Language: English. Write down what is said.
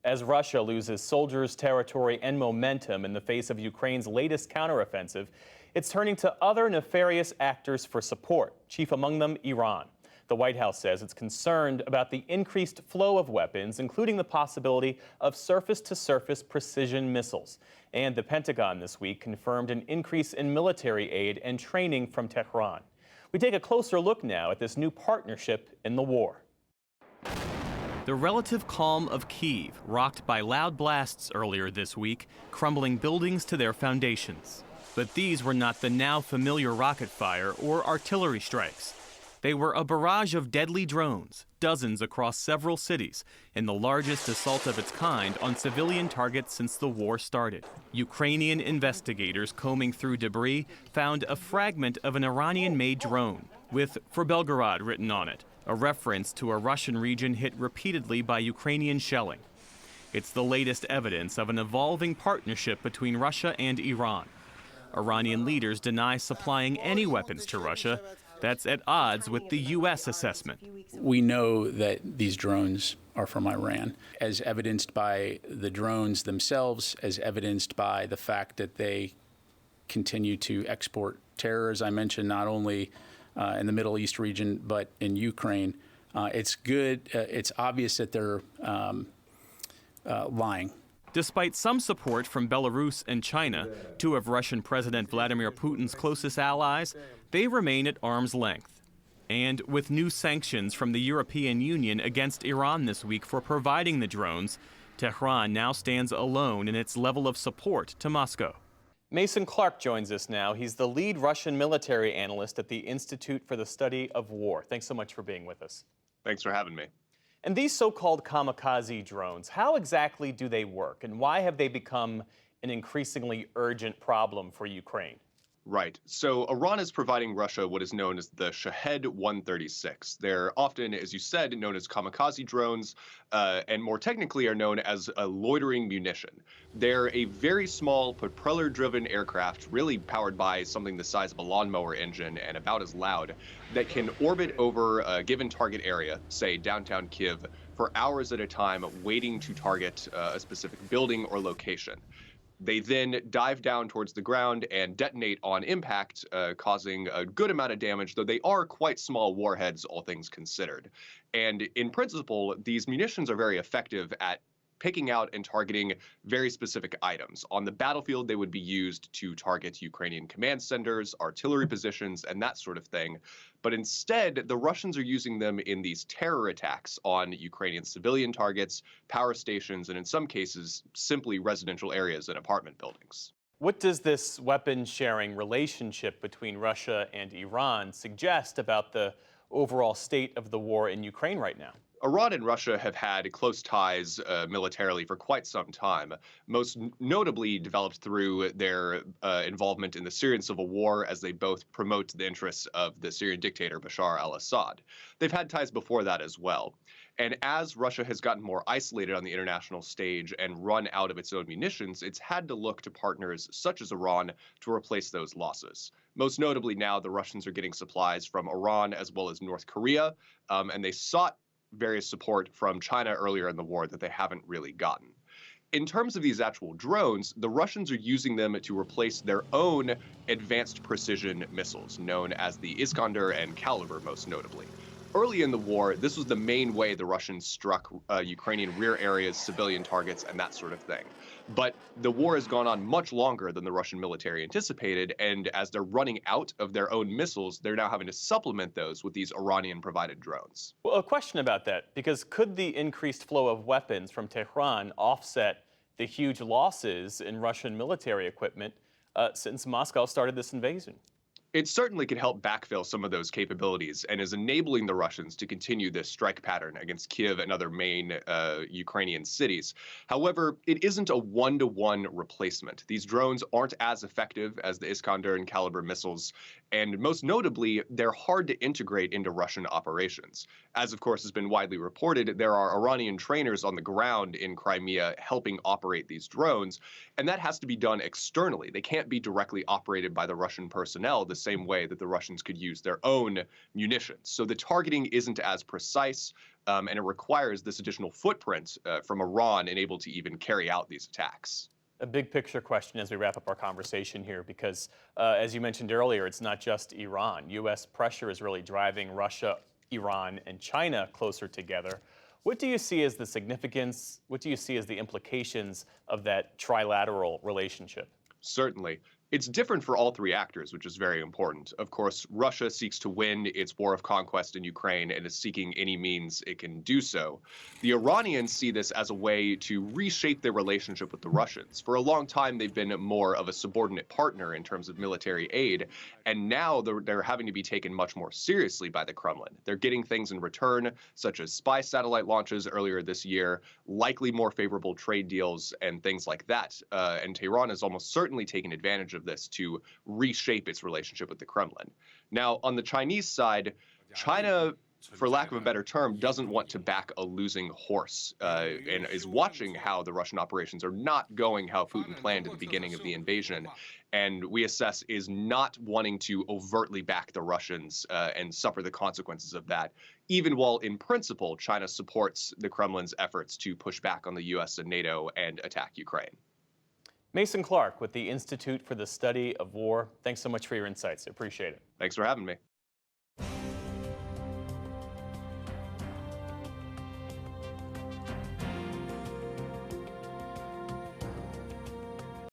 As Russia loses soldiers, territory, and momentum in the face of Ukraine's latest counteroffensive, it's turning to other nefarious actors for support, chief among them Iran. The White House says it's concerned about the increased flow of weapons, including the possibility of surface-to-surface precision missiles. And the Pentagon this week confirmed an increase in military aid and training from Tehran. We take a closer look now at this new partnership in the war. The relative calm of Kyiv, rocked by loud blasts earlier this week, crumbling buildings to their foundations. But these were not the now familiar rocket fire or artillery strikes. They were a barrage of deadly drones, dozens across several cities, in the largest assault of its kind on civilian targets since the war started. Ukrainian investigators combing through debris found a fragment of an Iranian-made drone with "For Belgorod" written on it, a reference to a Russian region hit repeatedly by Ukrainian shelling. It's the latest evidence of an evolving partnership between Russia and Iran. Iranian leaders deny supplying any weapons to Russia. That's at odds with the U.S. assessment. We know that these drones are from Iran, as evidenced by the drones themselves, as evidenced by the fact that they continue to export terror, as I mentioned, not only in the Middle East region, but in Ukraine. It's obvious that they're lying. Despite some support from Belarus and China, two of Russian President Vladimir Putin's closest allies, they remain at arm's length. And with new sanctions from the European Union against Iran this week for providing the drones, Tehran now stands alone in its level of support to Moscow. Mason Clark joins us now. He's the lead Russian military analyst at the Institute for the Study of War. Thanks so much for being with us. Thanks for having me. And these so-called kamikaze drones, how exactly do they work, and why have they become an increasingly urgent problem for Ukraine? Right. So Iran is providing Russia what is known as the Shahed 136. They're often, as you said, known as kamikaze drones, and more technically are known as a loitering munition. They're a very small propeller-driven aircraft, really powered by something the size of a lawnmower engine and about as loud, that can orbit over a given target area, say downtown Kyiv, for hours at a time, waiting to target a specific building or location. They then dive down towards the ground and detonate on impact, causing a good amount of damage, though they are quite small warheads, all things considered. And in principle, these munitions are very effective at picking out and targeting very specific items. On the battlefield, they would be used to target Ukrainian command centers, artillery positions, and that sort of thing. But instead, the Russians are using them in these terror attacks on Ukrainian civilian targets, power stations, and in some cases, simply residential areas and apartment buildings. What does this weapon-sharing relationship between Russia and Iran suggest about the overall state of the war in Ukraine right now? Iran and Russia have had close ties militarily for quite some time, most notably developed through their involvement in the Syrian civil war as they both promote the interests of the Syrian dictator Bashar al-Assad. They've had ties before that as well. And as Russia has gotten more isolated on the international stage and run out of its own munitions, it's had to look to partners such as Iran to replace those losses. Most notably now, the Russians are getting supplies from Iran as well as North Korea, and they sought various support from China earlier in the war that they haven't really gotten. In terms of these actual drones, the Russians are using them to replace their own advanced precision missiles, known as the Iskander and Caliber most notably. Early in the war, this was the main way the Russians struck Ukrainian rear areas, civilian targets, and that sort of thing. But the war has gone on much longer than the Russian military anticipated, and as they're running out of their own missiles, they're now having to supplement those with these Iranian-provided drones. Well, a question about that, because could the increased flow of weapons from Tehran offset the huge losses in Russian military equipment since Moscow started this invasion? It certainly can help backfill some of those capabilities and is enabling the Russians to continue this strike pattern against Kyiv and other main Ukrainian cities. However, it isn't a one-to-one replacement. These drones aren't as effective as the Iskander and Caliber missiles, and most notably, they're hard to integrate into Russian operations. As, of course, has been widely reported, there are Iranian trainers on the ground in Crimea helping operate these drones, and that has to be done externally. They can't be directly operated by the Russian personnel the same way that the Russians could use their own munitions. So the targeting isn't as precise, and it requires this additional footprint from Iran and able to even carry out these attacks. A big picture question as we wrap up our conversation here, because as you mentioned earlier, it's not just Iran. U.S. pressure is really driving Russia, Iran, and China closer together. What do you see as the significance, what do you see as the implications of that trilateral relationship? Certainly. It's different for all three actors, which is very important. Of course, Russia seeks to win its war of conquest in Ukraine and is seeking any means it can do so. The Iranians see this as a way to reshape their relationship with the Russians. For a long time, they've been more of a subordinate partner in terms of military aid, and now they're having to be taken much more seriously by the Kremlin. They're getting things in return, such as spy satellite launches earlier this year, likely more favorable trade deals, and things like that. And Tehran has almost certainly taken advantage of this to reshape its relationship with the Kremlin. Now, on the Chinese side, China, for lack of a better term, doesn't want to back a losing horse and is watching how the Russian operations are not going how Putin planned at the beginning of the invasion. And we assess is not wanting to overtly back the Russians and suffer the consequences of that, even while in principle, China supports the Kremlin's efforts to push back on the US and NATO and attack Ukraine. Mason Clark with the Institute for the Study of War. Thanks so much for your insights. I appreciate it. Thanks for having me.